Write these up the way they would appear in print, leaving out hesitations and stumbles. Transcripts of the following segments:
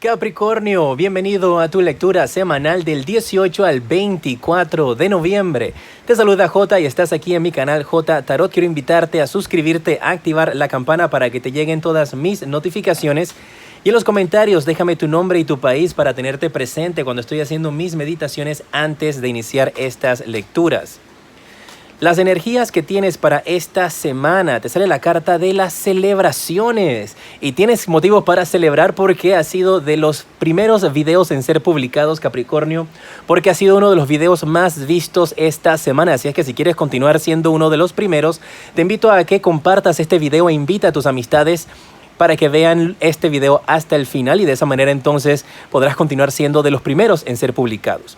Capricornio, bienvenido a tu lectura semanal del 18 al 24 de noviembre. Te saluda J y estás aquí en mi canal J Tarot. Quiero invitarte a suscribirte, a activar la campana para que te lleguen todas mis notificaciones. Y en los comentarios déjame tu nombre y tu país para tenerte presente cuando estoy haciendo mis meditaciones antes de iniciar estas lecturas. Las energías que tienes para esta semana, te sale la carta de las celebraciones y tienes motivos para celebrar porque ha sido de los primeros videos en ser publicados, Capricornio, porque ha sido uno de los videos más vistos esta semana. Así es que si quieres continuar siendo uno de los primeros, te invito a que compartas este video e invita a tus amistades para que vean este video hasta el final y de esa manera entonces podrás continuar siendo de los primeros en ser publicados.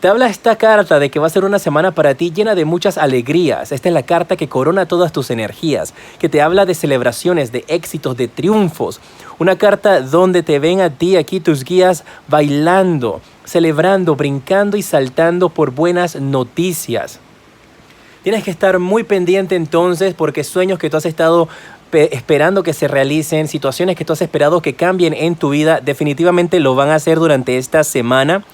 Te habla esta carta de que va a ser una semana para ti llena de muchas alegrías. Esta es la carta que corona todas tus energías, que te habla de celebraciones, de éxitos, de triunfos. Una carta donde te ven a ti aquí tus guías bailando, celebrando, brincando y saltando por buenas noticias. Tienes que estar muy pendiente entonces porque sueños que tú has estado esperando que se realicen, situaciones que tú has esperado que cambien en tu vida, definitivamente lo van a hacer durante esta semana.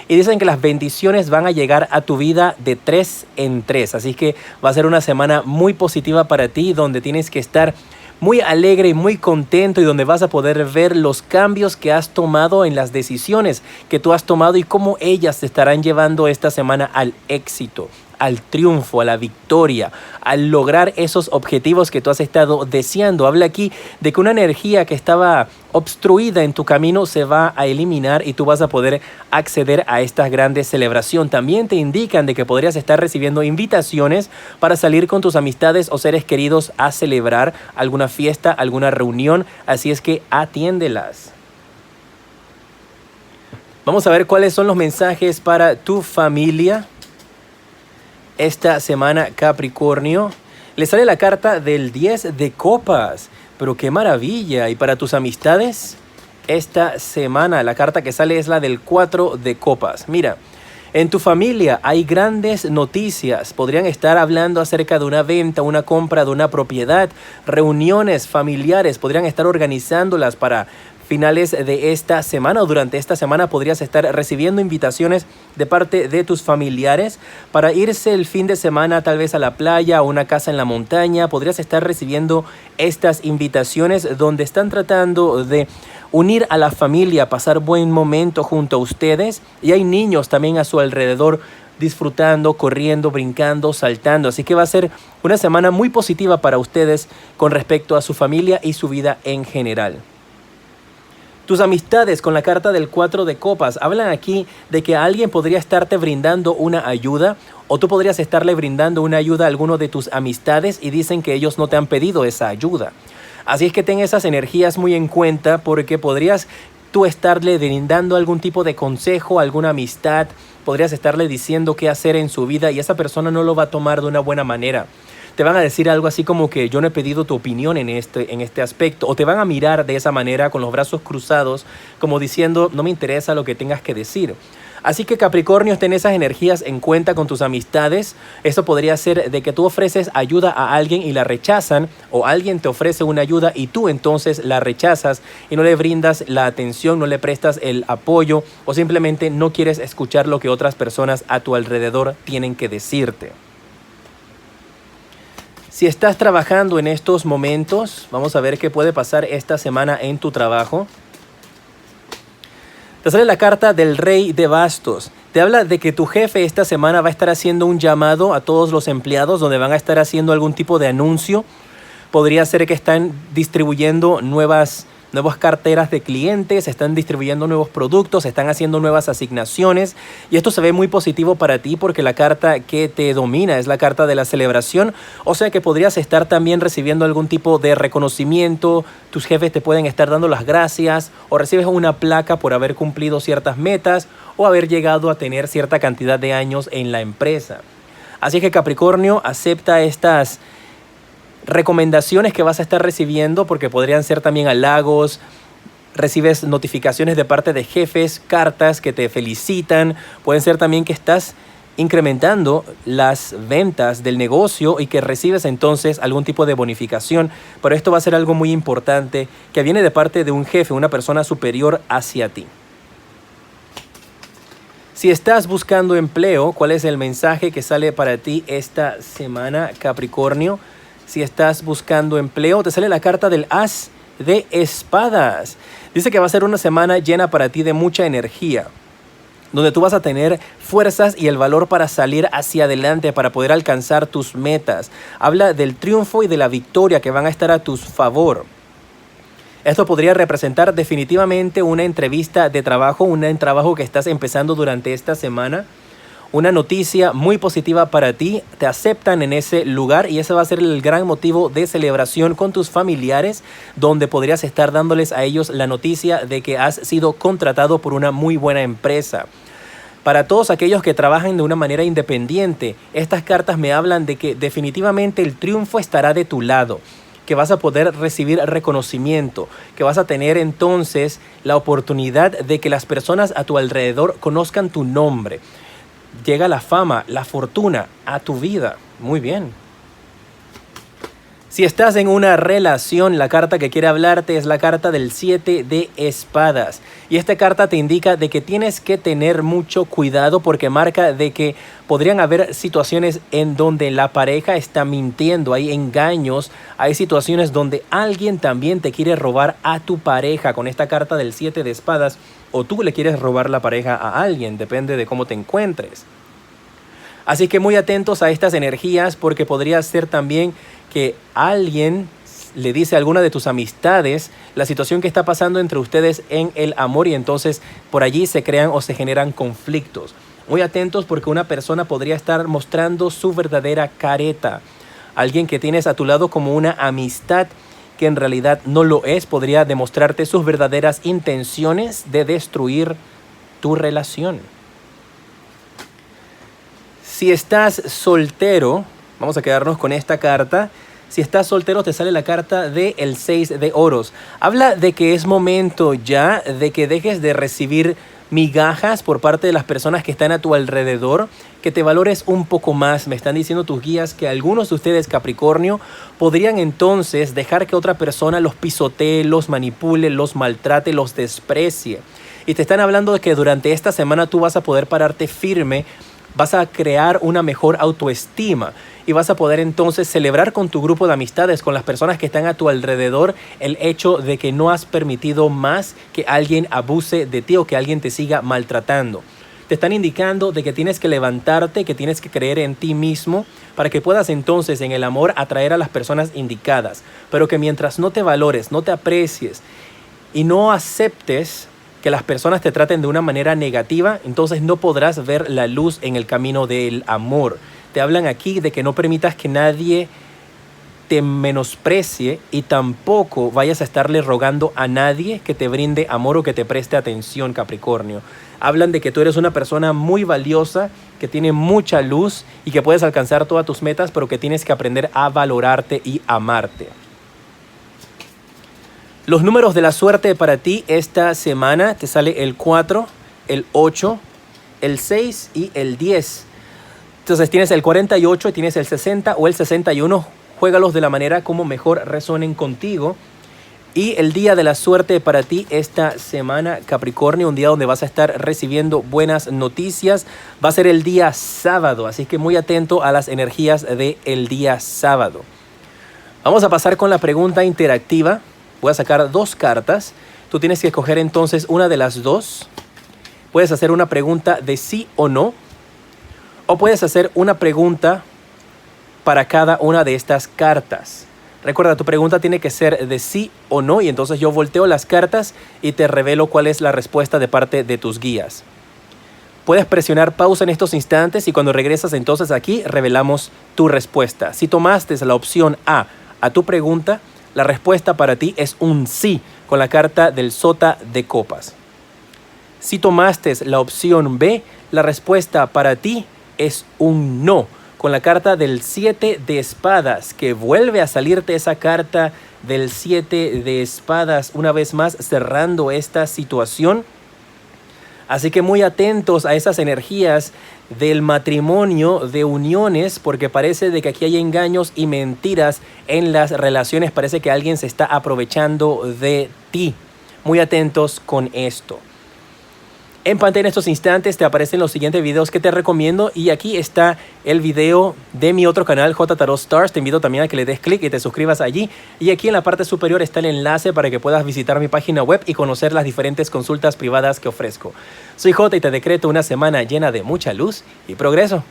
Y dicen que las bendiciones van a llegar a tu vida de 3 en 3. Así que va a ser una semana muy positiva para ti, donde tienes que estar muy alegre y muy contento y donde vas a poder ver los cambios que has tomado en las decisiones que tú has tomado y cómo ellas te estarán llevando esta semana al éxito, al triunfo, a la victoria, al lograr esos objetivos que tú has estado deseando. Habla aquí de que una energía que estaba obstruida en tu camino se va a eliminar y tú vas a poder acceder a esta grande celebración. También te indican de que podrías estar recibiendo invitaciones para salir con tus amistades o seres queridos a celebrar alguna fiesta, alguna reunión, así es que atiéndelas. Vamos a ver cuáles son los mensajes para tu familia esta semana, Capricornio. Le sale la carta del 10 de copas, pero qué maravilla. Y para tus amistades, esta semana la carta que sale es la del 4 de copas. Mira, en tu familia hay grandes noticias. Podrían estar hablando acerca de una venta, una compra de una propiedad, reuniones familiares. Podrían estar organizándolas para finales de esta semana o durante esta semana podrías estar recibiendo invitaciones de parte de tus familiares para irse el fin de semana tal vez a la playa o una casa en la montaña. Podrías estar recibiendo estas invitaciones donde están tratando de unir a la familia, pasar buen momento junto a ustedes y hay niños también a su alrededor disfrutando, corriendo, brincando, saltando. Así que va a ser una semana muy positiva para ustedes con respecto a su familia y su vida en general. Tus amistades con la carta del 4 de copas hablan aquí de que alguien podría estarte brindando una ayuda o tú podrías estarle brindando una ayuda a alguno de tus amistades y dicen que ellos no te han pedido esa ayuda. Así es que ten esas energías muy en cuenta porque podrías tú estarle brindando algún tipo de consejo, alguna amistad, podrías estarle diciendo qué hacer en su vida y esa persona no lo va a tomar de una buena manera. Te van a decir algo así como que yo no he pedido tu opinión en este aspecto. O te van a mirar de esa manera con los brazos cruzados como diciendo no me interesa lo que tengas que decir. Así que Capricornio, ten esas energías en cuenta con tus amistades. Eso podría ser de que tú ofreces ayuda a alguien y la rechazan. O alguien te ofrece una ayuda y tú entonces la rechazas y no le brindas la atención, no le prestas el apoyo o simplemente no quieres escuchar lo que otras personas a tu alrededor tienen que decirte. Si estás trabajando en estos momentos, vamos a ver qué puede pasar esta semana en tu trabajo. Te sale la carta del Rey de Bastos. Te habla de que tu jefe esta semana va a estar haciendo un llamado a todos los empleados donde van a estar haciendo algún tipo de anuncio. Podría ser que están distribuyendo nuevas carteras de clientes, están distribuyendo nuevos productos, están haciendo nuevas asignaciones y esto se ve muy positivo para ti porque la carta que te domina es la carta de la celebración, o sea que podrías estar también recibiendo algún tipo de reconocimiento, tus jefes te pueden estar dando las gracias o recibes una placa por haber cumplido ciertas metas o haber llegado a tener cierta cantidad de años en la empresa. Así que Capricornio, acepta estas recomendaciones que vas a estar recibiendo porque podrían ser también halagos, recibes notificaciones de parte de jefes, cartas que te felicitan, pueden ser también que estás incrementando las ventas del negocio y que recibes entonces algún tipo de bonificación. Pero esto va a ser algo muy importante que viene de parte de un jefe, una persona superior hacia ti. Si estás buscando empleo, ¿cuál es el mensaje que sale para ti esta semana, Capricornio? Si estás buscando empleo, te sale la carta del As de Espadas. Dice que va a ser una semana llena para ti de mucha energía, donde tú vas a tener fuerzas y el valor para salir hacia adelante, para poder alcanzar tus metas. Habla del triunfo y de la victoria que van a estar a tu favor. Esto podría representar definitivamente una entrevista de trabajo, un trabajo que estás empezando durante esta semana. Una noticia muy positiva para ti, te aceptan en ese lugar y ese va a ser el gran motivo de celebración con tus familiares, donde podrías estar dándoles a ellos la noticia de que has sido contratado por una muy buena empresa. Para todos aquellos que trabajan de una manera independiente, estas cartas me hablan de que definitivamente el triunfo estará de tu lado, que vas a poder recibir reconocimiento, que vas a tener entonces la oportunidad de que las personas a tu alrededor conozcan tu nombre. Llega la fama, la fortuna a tu vida. Muy bien. Si estás en una relación, la carta que quiere hablarte es la carta del 7 de espadas. Y esta carta te indica de que tienes que tener mucho cuidado porque marca de que podrían haber situaciones en donde la pareja está mintiendo, hay engaños, hay situaciones donde alguien también te quiere robar a tu pareja con esta carta del 7 de espadas, o tú le quieres robar la pareja a alguien, depende de cómo te encuentres. Así que muy atentos a estas energías porque podría ser también que alguien le dice a alguna de tus amistades la situación que está pasando entre ustedes en el amor y entonces por allí se crean o se generan conflictos. Muy atentos porque una persona podría estar mostrando su verdadera careta. Alguien que tienes a tu lado como una amistad que en realidad no lo es, podría demostrarte sus verdaderas intenciones de destruir tu relación. Si estás soltero, vamos a quedarnos con esta carta. Si estás soltero te sale la carta del 6 de oros. Habla de que es momento ya de que dejes de recibir migajas por parte de las personas que están a tu alrededor, que te valores un poco más. Me están diciendo tus guías que algunos de ustedes, Capricornio, podrían entonces dejar que otra persona los pisotee, los manipule, los maltrate, los desprecie. Y te están hablando de que durante esta semana tú vas a poder pararte firme, vas a crear una mejor autoestima y vas a poder entonces celebrar con tu grupo de amistades, con las personas que están a tu alrededor, el hecho de que no has permitido más que alguien abuse de ti o que alguien te siga maltratando. Te están indicando de que tienes que levantarte, que tienes que creer en ti mismo para que puedas entonces en el amor atraer a las personas indicadas. Pero que mientras no te valores, no te aprecies y no aceptes que las personas te traten de una manera negativa, entonces no podrás ver la luz en el camino del amor. Te hablan aquí de que no permitas que nadie te menosprecie y tampoco vayas a estarle rogando a nadie que te brinde amor o que te preste atención, Capricornio. Hablan de que tú eres una persona muy valiosa, que tiene mucha luz y que puedes alcanzar todas tus metas, pero que tienes que aprender a valorarte y amarte. Los números de la suerte para ti esta semana te sale el 4, el 8, el 6 y el 10. Entonces tienes el 48, tienes el 60 o el 61. Juégalos de la manera como mejor resuenen contigo. Y el día de la suerte para ti esta semana, Capricornio, un día donde vas a estar recibiendo buenas noticias, va a ser el día sábado. Así que muy atento a las energías del día sábado. Vamos a pasar con la pregunta interactiva. Voy a sacar dos cartas. Tú tienes que escoger entonces una de las dos. Puedes hacer una pregunta de sí o no. O puedes hacer una pregunta para cada una de estas cartas. Recuerda, tu pregunta tiene que ser de sí o no. Y entonces yo volteo las cartas y te revelo cuál es la respuesta de parte de tus guías. Puedes presionar pausa en estos instantes y cuando regresas entonces aquí revelamos tu respuesta. Si tomaste la opción A tu pregunta, la respuesta para ti es un sí con la carta del sota de copas. Si tomaste la opción B, la respuesta para ti es un no con la carta del 7 de espadas, que vuelve a salirte esa carta del 7 de espadas una vez más cerrando esta situación. Así que muy atentos a esas energías del matrimonio, de uniones, porque parece de que aquí hay engaños y mentiras en las relaciones. Parece que alguien se está aprovechando de ti. Muy atentos con esto. En pantalla en estos instantes te aparecen los siguientes videos que te recomiendo, y aquí está el video de mi otro canal, J Tarot Stars. Te invito también a que le des clic y te suscribas allí, y aquí en la parte superior está el enlace para que puedas visitar mi página web y conocer las diferentes consultas privadas que ofrezco. Soy J y te decreto una semana llena de mucha luz y progreso.